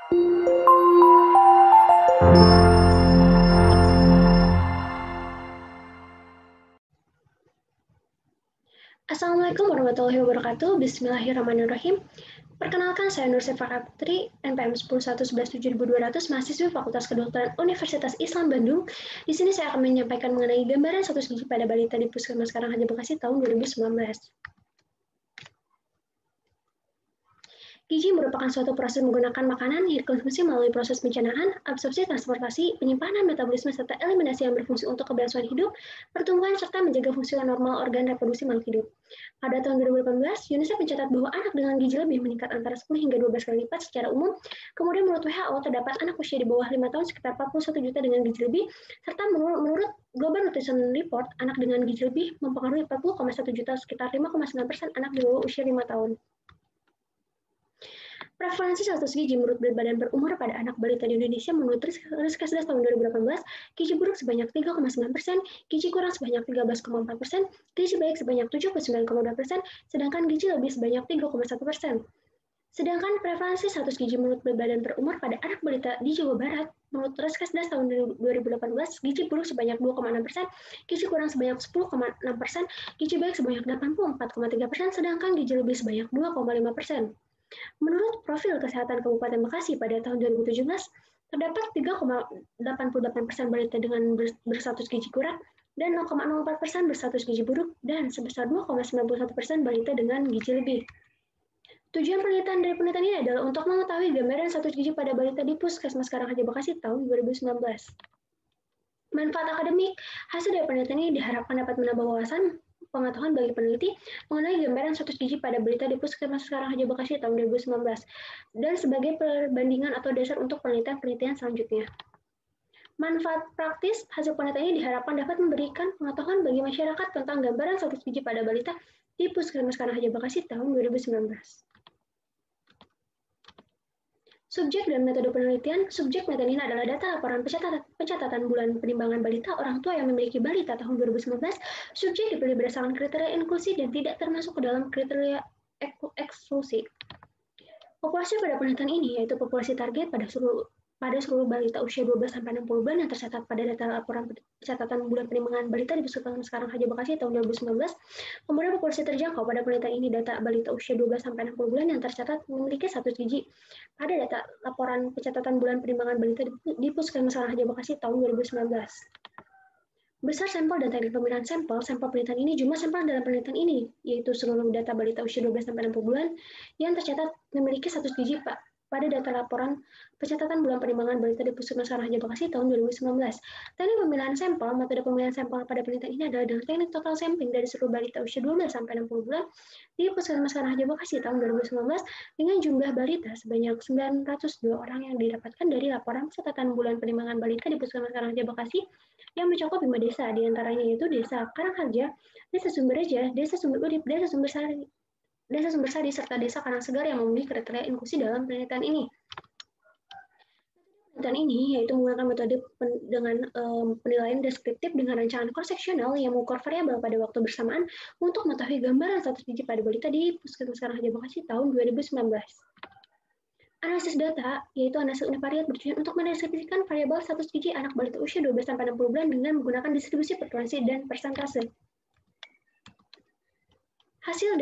Assalamualaikum warahmatullahi wabarakatuh. Bismillahirrahmanirrahim. Perkenalkan, saya Nur Sifa Kaptri, NPM 101117200, mahasiswa Fakultas Kedokteran Universitas Islam Bandung. Di sini saya akan menyampaikan mengenai gambaran status gizi pada balita di Puskesmas Karangharja Bekasi tahun 2019. Gizi merupakan suatu proses menggunakan makanan yang dikonsumsi melalui proses pencernaan, absorpsi, transportasi, penyimpanan, metabolisme, serta eliminasi yang berfungsi untuk keberlangsungan hidup, pertumbuhan, serta menjaga fungsi normal organ reproduksi makhluk hidup. Pada tahun 2018, UNICEF mencatat bahwa anak dengan gizi lebih meningkat antara 10 hingga 12 kali lipat secara umum. Kemudian menurut WHO terdapat anak usia di bawah 5 tahun sekitar 41 juta dengan gizi lebih, serta menurut Global Nutrition Report, anak dengan gizi lebih mempengaruhi 40,1 juta sekitar 5,9% anak di bawah usia 5 tahun. Prevalensi status gizi menurut berat badan per umur pada anak balita di Indonesia menurut Riskesdas tahun 2018, gizi buruk sebanyak 3,9%, gizi kurang sebanyak 13,4%, gizi baik sebanyak 79,2%, sedangkan gizi lebih sebanyak 3,1%. Sedangkan prevalensi status gizi menurut berat badan per umur pada anak balita di Jawa Barat menurut Riskesdas tahun 2018, gizi buruk sebanyak 2,6%, gizi kurang sebanyak 10,6%, gizi baik sebanyak 84,3%, sedangkan gizi lebih sebanyak 2,5%. Menurut profil kesehatan Kabupaten Bekasi pada tahun 2017, terdapat 3,88% balita dengan berstatus gizi kurang dan 0,04% berstatus gizi buruk dan sebesar 2,91% balita dengan gizi lebih. Tujuan penelitian dari penelitian ini adalah untuk mengetahui gambaran status gizi pada balita di Puskesmas Karangharja Bekasi tahun 2019. Manfaat akademik, hasil dari penelitian ini diharapkan dapat menambah wawasan pengetahuan bagi peneliti mengenai gambaran status gizi pada balita di Puskesmas Karangharja Bekasi tahun 2019 dan sebagai perbandingan atau dasar untuk penelitian-penelitian selanjutnya. Manfaat praktis, hasil penelitian ini diharapkan dapat memberikan pengetahuan bagi masyarakat tentang gambaran status gizi pada balita di Puskesmas Karangharja Bekasi tahun 2019. Subjek dan metode penelitian. Subjek metode ini adalah data laporan pencatatan bulan penimbangan balita orang tua yang memiliki balita tahun 2019. Subjek dipilih berdasarkan kriteria inklusi dan tidak termasuk ke dalam kriteria eksklusi. Populasi pada penelitian ini yaitu populasi target pada seluruh balita usia 12-60 bulan yang tercatat pada data laporan pencatatan bulan penimbangan balita di Puskesmas Karangharja Bekasi tahun 2019. Kemudian populasi terjangkau pada penelitian ini data balita usia 12-60 bulan yang tercatat memiliki status gizi pada data laporan pencatatan bulan penimbangan balita di Puskesmas Karangharja Bekasi tahun 2019. Besar sampel dan teknik pemilihan sampel penelitian ini, jumlah sampel dalam penelitian ini, yaitu seluruh data balita usia 12-60 bulan yang tercatat memiliki status gizi pada data laporan pencatatan bulan penimbangan balita di Puskesmas Karangharja Bekasi tahun 2019. Teknik pemilihan sampel, metode pemilihan sampel pada penelitian ini adalah dengan teknik total sampling dari seluruh balita usia 12-60 bulan di Puskesmas Karangharja Bekasi tahun 2019 dengan jumlah balita sebanyak 902 orang yang didapatkan dari laporan pencatatan bulan penimbangan balita di Puskesmas Karangharja Bekasi yang mencakup 5 desa, diantaranya yaitu Desa Karangharja, Desa Sumberreja, Desa Sumber Urip, Desa Sumbersari, serta Desa Karangsegar yang memenuhi kriteria inklusi dalam penelitian ini. Penelitian ini yaitu menggunakan metode dengan penilaian deskriptif dengan rancangan cross-seksional yang mengukur variabel pada waktu bersamaan untuk mengetahui gambaran status gizi pada balita di Puskesmas Karangharja Bekasi tahun 2019. Analisis data, yaitu analisis univariat bertujuan untuk mendeskripsikan variabel status gizi anak balita usia 12-60 bulan dengan menggunakan distribusi frekuensi dan persentase. Hasil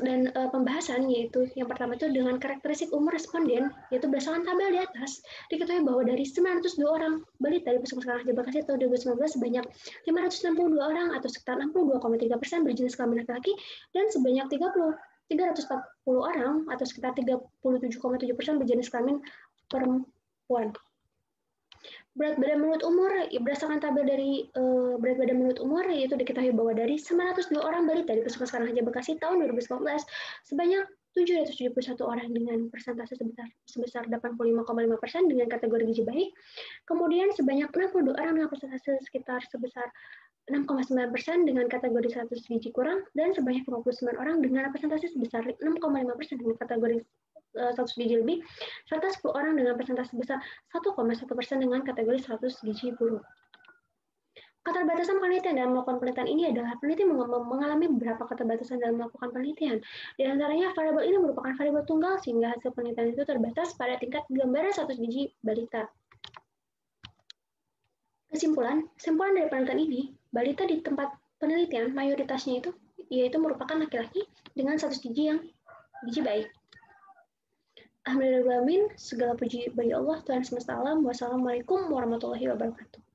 dan pembahasan, yaitu yang pertama itu dengan karakteristik umur responden, yaitu berdasarkan tabel di atas, diketahui bahwa dari 902 orang balita di Puskesmas Karangharja Bekasi tahun 2019 sebanyak 562 orang atau sekitar 62,3% berjenis kelamin laki-laki dan sebanyak 340 orang atau sekitar 37,7% berjenis kelamin perempuan. Berat badan menurut umur, berdasarkan tabel dari berat badan menurut umur, yaitu diketahui bahwa dari 902 orang balita di Puskesmas Karangharja Bekasi tahun 2019 sebanyak 771 orang dengan persentase sebesar 85,5% dengan kategori gizi baik. Kemudian sebanyak 62 orang dengan persentase sekitar sebesar 6,9% dengan kategori status gizi kurang, dan sebanyak 59 orang dengan persentase sebesar 6,5% dengan kategori status gizi lebih, serta 10 orang dengan persentase sebesar 1,1% dengan kategori status gizi buruk. Keterbatasan penelitian dalam melakukan penelitian ini adalah peneliti mengalami beberapa keterbatasan dalam melakukan penelitian. Di antaranya, variabel ini merupakan variabel tunggal sehingga hasil penelitian itu terbatas pada tingkat gambaran 1 biji balita. Kesimpulan dari penelitian ini, balita di tempat penelitian mayoritasnya yaitu merupakan laki-laki dengan status gizi baik. Alhamdulillah, segala puji bagi Allah Tuhan semesta alam. Wassalamualaikum warahmatullahi wabarakatuh.